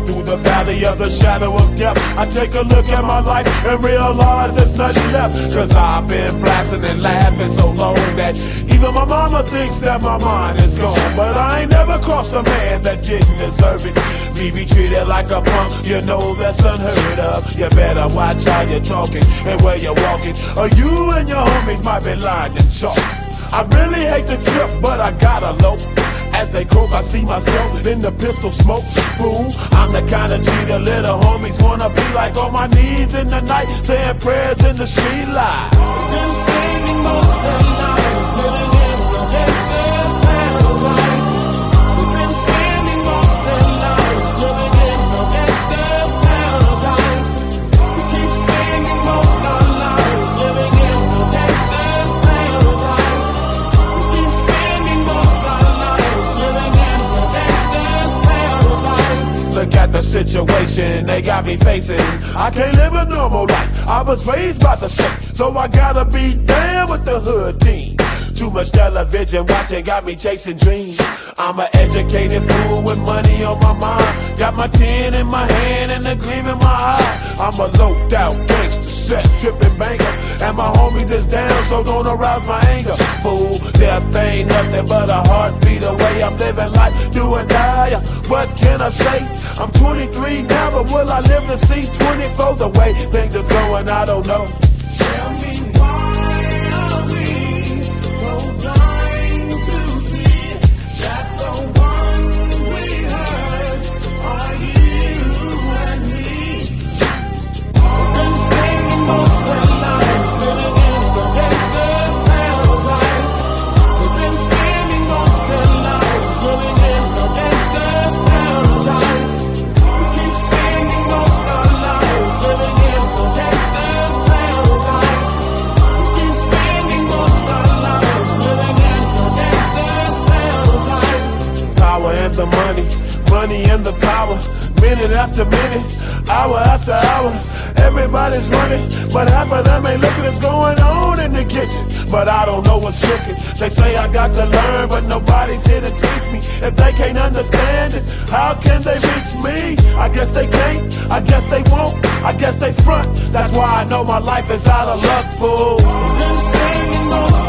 through the valley of the shadow of death, I take a look at my life and realize there's nothing left. Cause I've been blasting and laughing so long that even my mama thinks that my mind is gone. But I ain't never crossed a man that didn't deserve it. Me be treated like a punk, you know that's unheard of. You better watch how you're talking and where you're walking, or you and your homies might be lined in chalk. I really hate the trip, but I gotta low. As they croak, I see myself in the pistol smoke. Fool, I'm the kind of G the little homies wanna be like, on my knees in the night, saying prayers in the street light. Been spending most of their lives living in the gangsta's paradise. We've been spending most of their lives living in the gangsta's paradise. We keep spending most of our lives living in the gangsta's paradise. We keep spending most of our lives living in the gangsta's paradise. Look at the situation they got me facing. I can't live a normal life. I was raised by the state, so I gotta be down with the hood team. Too much television watching got me chasing dreams. I'm an educated fool with money on my mind. Got my tin in my hand and a gleam in my eye. I'm a loped out gangster, set tripping banker, and my homies is down, so don't arouse my anger. Fool, death ain't nothing but a heartbeat away. I'm living life, do or die. What can I say? I'm 23 now, but will I live to see 24? The way things are going, I don't know. Tell me why are we so blind to see that the ones we hurt are you and me? We've been spending most of our lives living in the gangsta's paradise. We've been spending most of our lives living in the gangsta's paradise. We keep spending most of our lives living in the gangsta's paradise. We keep spending most of our lives living in the gangsta's paradise. Power and the money, money and the power. Minute after minute, hour after hour, everybody's running, but half of them ain't looking what's going on in the kitchen. But I don't know what's cooking. They say I got to learn, but nobody's here to teach me. If they can't understand it, how can they reach me? I guess they can't, I guess they won't, I guess they front. That's why I know my life is out of luck, fool. We've been spending most